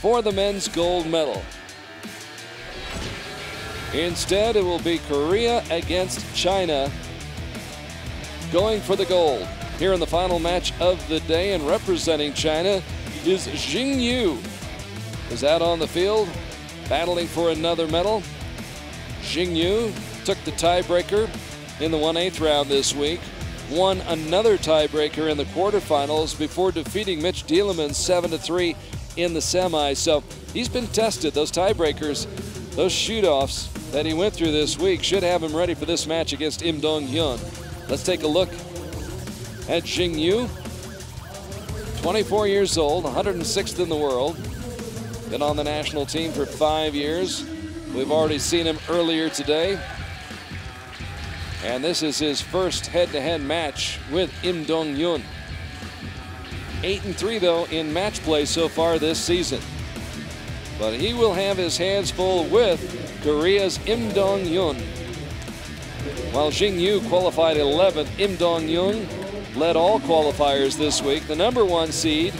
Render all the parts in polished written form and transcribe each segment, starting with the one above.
for the men's gold medal. Instead, it will be Korea against China going for the gold. Here in the final match of the day, and representing China is Jing Yu. Is out on the field, battling for another medal. Jing Yu took the tiebreaker in the 1/8 round this week, won another tiebreaker in the quarterfinals before defeating Mitch Dieleman 7-3 in the semis. So he's been tested. Those tiebreakers, those shoot-offs that he went through this week should have him ready for this match against Im Dong-hyun. Let's take a look at Jing Yu. 24 years old, 106th in the world. Been on the national team for 5 years. We've already seen him earlier today. And this is his first head-to-head match with Im Dong-hyun. 8-3 though in match play so far this season. But he will have his hands full with Korea's Im Dong-hyun. While Jing Yu qualified 11th, Im Dong-hyun led all qualifiers this week. The #1 seed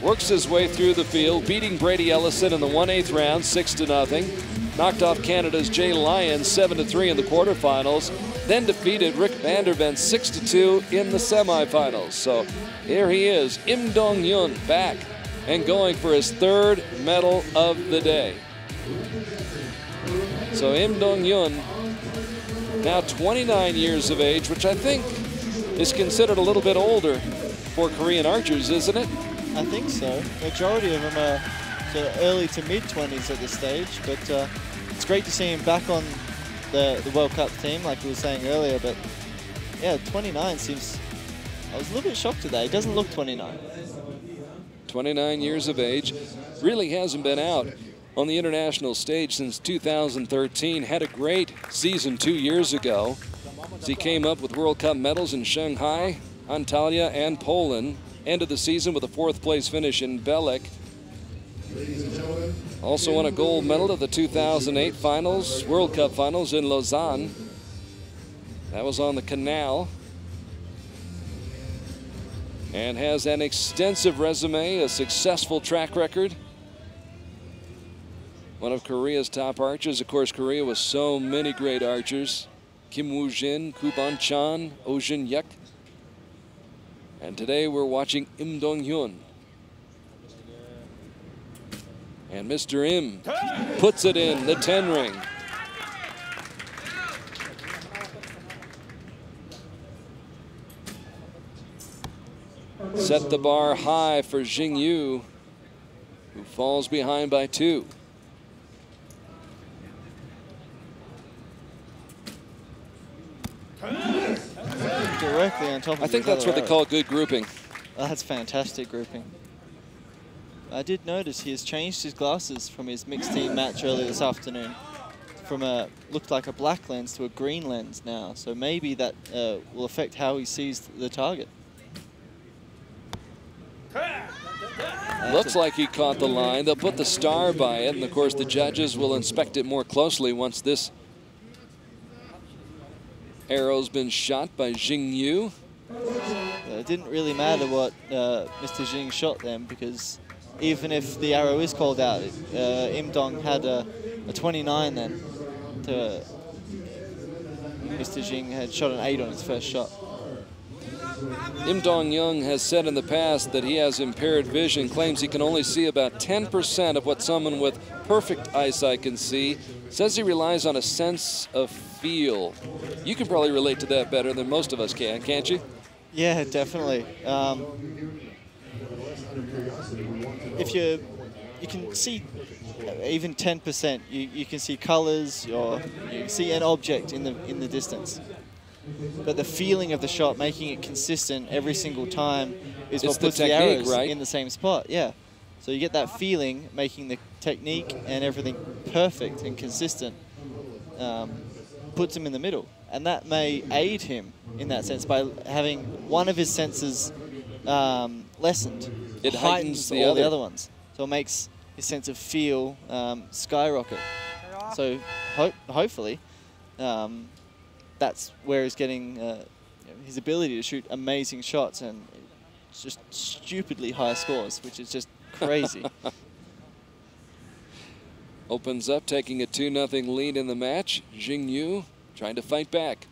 works his way through the field, beating Brady Ellison in the 1/8 round 6-0. Knocked off Canada's Jay Lyon 7-3 in the quarterfinals. Then defeated Rick Vandervent 6-2 in the semifinals. So here he is, Im Dong-hyun, back and going for his 3rd medal of the day. So Im Dong-hyun, now 29 years of age, which I think is considered a little bit older for Korean archers, isn't it? I think so. Majority of them are sort of early to mid-20s at this stage, but it's great to see him back on the World Cup team, like we were saying earlier. But yeah, 29 seems, I was a little bit shocked at that. He doesn't look 29. 29 years of age, really hasn't been out on the international stage since 2013. Had a great season 2 years ago as he came up with World Cup medals in Shanghai, Antalya, and Poland. Ended the season with a 4th place finish in Belek. Also won a gold medal at the 2008 finals, World Cup finals in Lausanne. That was on the canal. And has an extensive resume, a successful track record. One of Korea's top archers. Of course, Korea with so many great archers. Kim Woo-jin, Koo Ban-chan, Oh Jin-yek. And today we're watching Im Dong-hyun. And Mr. Im puts it in the 10 ring. Set the bar high for Jing Yu, who falls behind by 2. Directly on top of I think that's what they call good grouping. Oh, that's fantastic grouping. I did notice he has changed his glasses from his mixed team match earlier this afternoon. From a looked like a black lens to a green lens now. So maybe that will affect how he sees the target. Looks like he caught the line. They'll put the star by it, and of course the judges will inspect it more closely once this arrow's been shot by Jing Yu. It didn't really matter what Mr. Jing shot then, because even if the arrow is called out, Im Dong had a 29 then. Mr. Jing had shot an 8 on his first shot. Im Dong-hyun has said in the past that he has impaired vision, claims he can only see about 10% of what someone with perfect eyesight can see. Says he relies on a sense of feel. You can probably relate to that better than most of us can, can't you? Yeah, definitely. If you can see even 10%, you can see colors, or you can see an object in the distance. But the feeling of the shot, making it consistent every single time, is what puts the arrows in the same spot. Yeah. So you get that feeling, making the technique and everything perfect and consistent, puts him in the middle. And that may aid him in that sense by having one of his senses lessened. It heightens all the other ones. So it makes his sense of feel skyrocket. So hopefully that's where he's getting his ability to shoot amazing shots and just stupidly high scores, which is just crazy. Opens up, taking a 2-0 lead in the match. Jing Yu trying to fight back.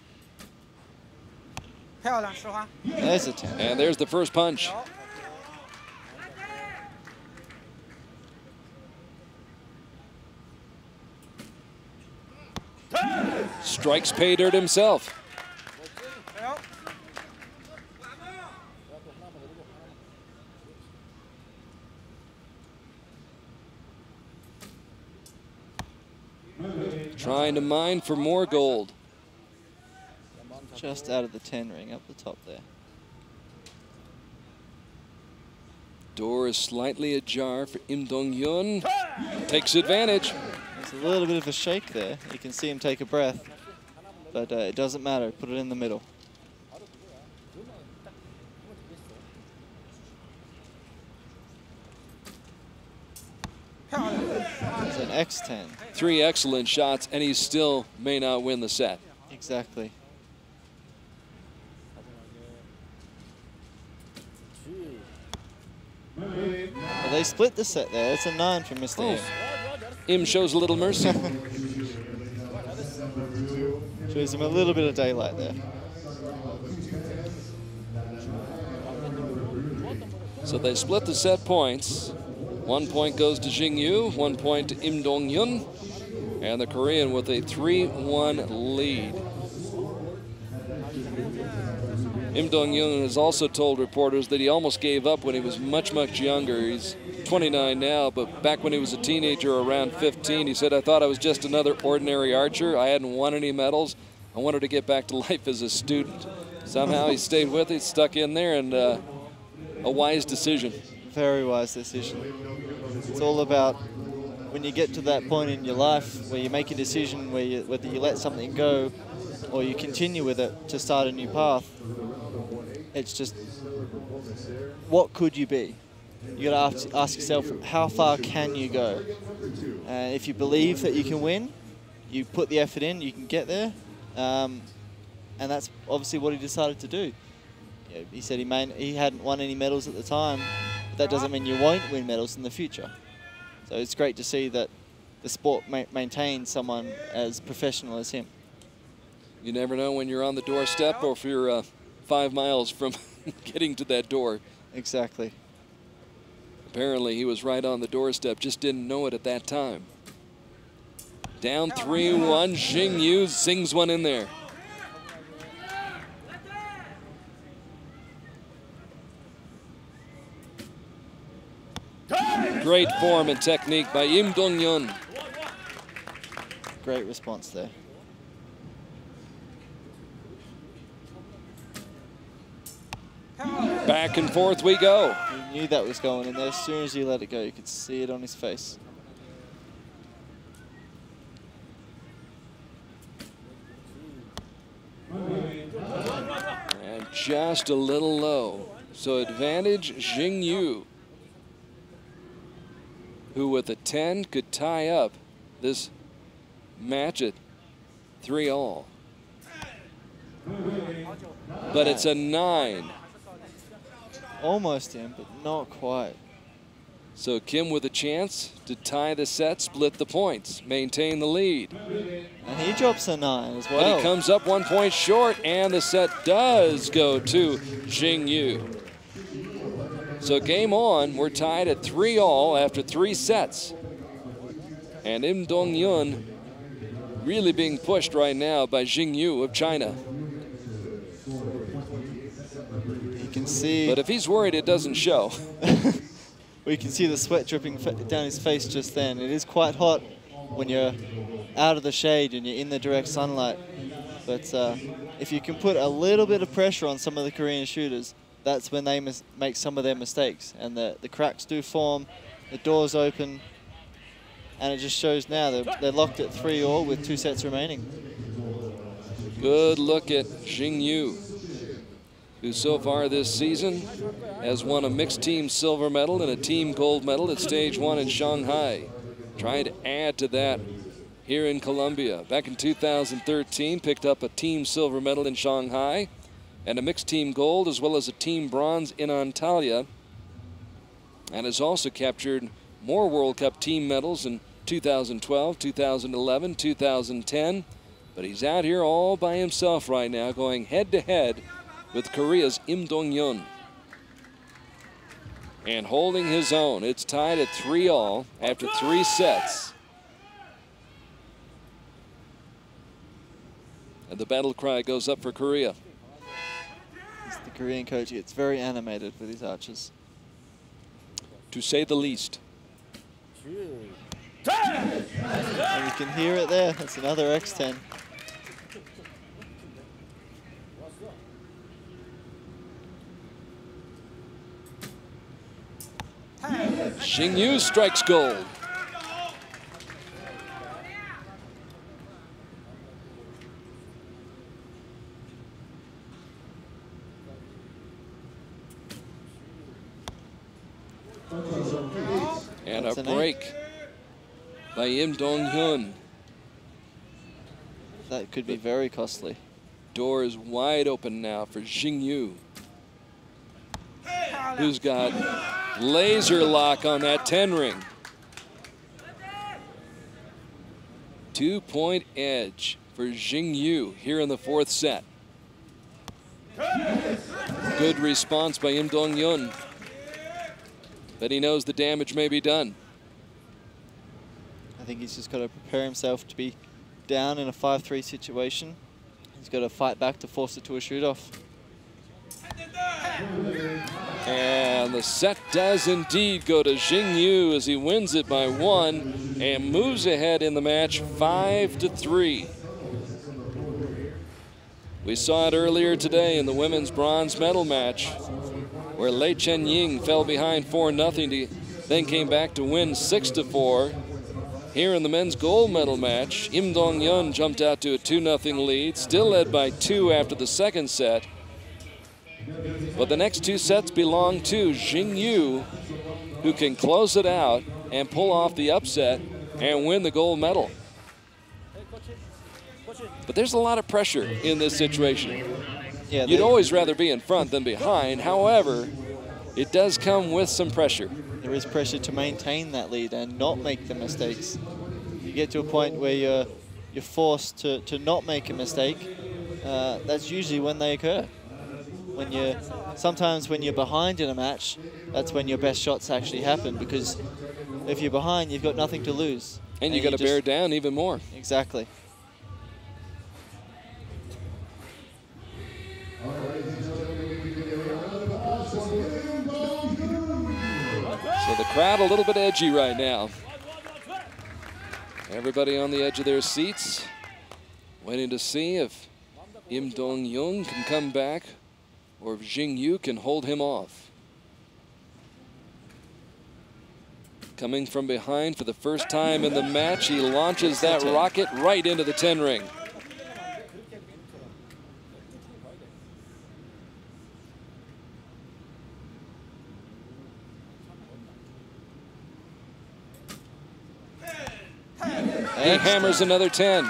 There's a 10. And there's the first punch. Strikes pay dirt himself. Trying to mine for more gold. Just out of the 10 ring, up the top there. Door is slightly ajar for Im Dong-hyun. Takes advantage. There's a little bit of a shake there. You can see him take a breath. But it doesn't matter. Put it in the middle. It's an X10. 3 excellent shots, and he still may not win the set. Exactly. Well, they split the set there. It's a 9 for Mr. Im. Im shows a little mercy. Shows him a little bit of daylight there. So they split the set points. 1 point goes to Jing Yu, 1 point to Im Dong-hyun, and the Korean with a 3-1 lead. Im Dong-hyun has also told reporters that he almost gave up when he was much, much younger. He's 29 now, but back when he was a teenager, around 15, he said, "I thought I was just another ordinary archer. I hadn't won any medals. I wanted to get back to life as a student." Somehow he stayed with it, stuck in there, and a wise decision. Very wise decision. It's all about when you get to that point in your life where you make a decision whether you let something go or you continue with it to start a new path. It's just, what could you be? You got to ask yourself, how far can you go? If you believe that you can win, you put the effort in, you can get there. And that's obviously what he decided to do. You know, he said he hadn't won any medals at the time. But that doesn't mean you won't win medals in the future. So it's great to see that the sport maintains someone as professional as him. You never know when you're on the doorstep or if you're 5 miles from getting to that door. Exactly. Apparently he was right on the doorstep, just didn't know it at that time. Down 3-1, Jing Yu sings one in there. Great form and technique by Im Dong-hyun. Great response there. Back and forth we go. He knew that was going in there. As soon as he let it go, you could see it on his face. And just a little low. So advantage Jing Yu, who with a 10 could tie up this match at 3-all. But it's a 9. Almost in, but not quite. So Kim with a chance to tie the set, split the points, maintain the lead. And he drops a 9 as well. But he comes up 1 point short, and the set does go to Jing Yu. So game on, we're tied at 3-all after 3 sets. And Im Dong-hyun really being pushed right now by Jing Yu of China. You can see. But if he's worried, it doesn't show. We can see the sweat dripping down his face just then. It is quite hot when you're out of the shade and you're in the direct sunlight. But if you can put a little bit of pressure on some of the Korean shooters, that's when they make some of their mistakes. And the cracks do form, the doors open, and it just shows now they're locked at 3-all with 2 sets remaining. Good look at Jing Yu, who so far this season has won a mixed team silver medal and a team gold medal at stage 1 in Shanghai. Trying to add to that here in Colombia. Back in 2013, picked up a team silver medal in Shanghai and a mixed team gold as well as a team bronze in Antalya, and has also captured more World Cup team medals and 2012, 2011, 2010. But he's out here all by himself right now, going head-to-head with Korea's Im Dong-hyun. And holding his own. It's tied at 3-all after 3 sets. And the battle cry goes up for Korea. The Korean coach gets very animated with his archers, to say the least. And you can hear it there. That's another X10. Jing Yu strikes gold. And a break by Im Dong-hyun. That could be very costly. Door is wide open now for Jing Yu, who's got laser lock on that 10 ring. 2-point edge for Jing Yu here in the 4th set. Good response by Im Dong-hyun, but he knows the damage may be done. I think he's just got to prepare himself to be down in a 5-3 situation. He's got to fight back to force it to a shoot-off. And the set does indeed go to Jing Yu as he wins it by 1 and moves ahead in the match 5-3. We saw it earlier today in the women's bronze medal match, where Lei Chen-ying fell behind 4-0, then came back to win 6-4. Here in the men's gold medal match, Im Dong-hyun jumped out to a 2-0 lead, still led by 2 after the 2nd set. But the next 2 sets belong to Jing Yu, who can close it out and pull off the upset and win the gold medal. But there's a lot of pressure in this situation. Yeah, you'd always rather be in front than behind. However, it does come with some pressure. There is pressure to maintain that lead and not make the mistakes. You get to a point where you're forced to not make a mistake. That's usually when they occur. Sometimes when you're behind in a match, that's when your best shots actually happen, because if you're behind, you've got nothing to lose. And you got to bear down even more. Exactly. So the crowd a little bit edgy right now. Everybody on the edge of their seats, waiting to see if Im Dong-hyun can come back or if Jing Yu can hold him off. Coming from behind for the first time in the match, he launches that rocket right into the 10 ring. He hammers another 10.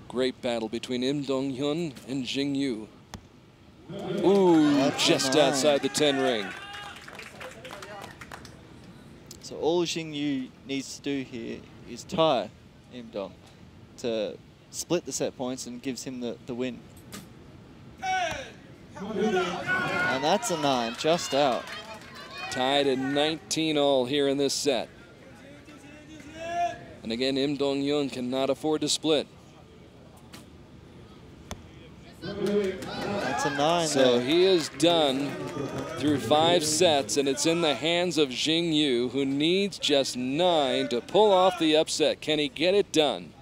Great battle between Im Dong-hyun and Jing Yu. Ooh, that's just outside the 10 ring. So all Jing Yu needs to do here is tie Im Dong to split the set points and gives him the win. And that's a 9, just out. Tied at 19-all here in this set. And again, Im Dong-hyun cannot afford to split. That's a 9. So he is done through 5 sets, and it's in the hands of Jing Yu, who needs just 9 to pull off the upset. Can he get it done?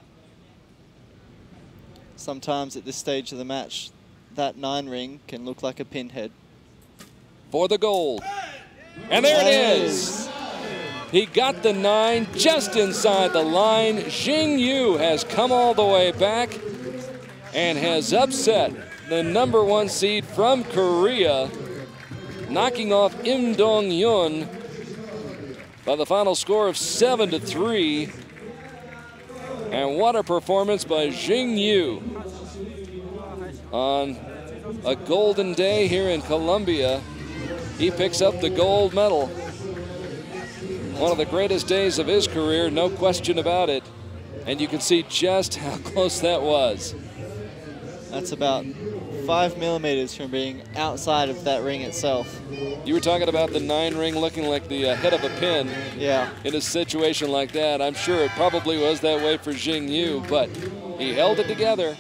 Sometimes at this stage of the match, that 9 ring can look like a pinhead. For the gold. And there it is. He got the 9 just inside the line. Jing Yu has come all the way back and has upset the #1 seed from Korea, knocking off Im Dong-hyun by the final score of 7-3. And what a performance by Jing Yu on a golden day here in Colombia. he picks up the gold medal. One of the greatest days of his career, no question about it. And you can see just how close that was. That's about 5 millimeters from being outside of that ring itself. You were talking about the 9 ring looking like the head of a pin. Yeah. In a situation like that. I'm sure it probably was that way for Jing Yu, but he held it together.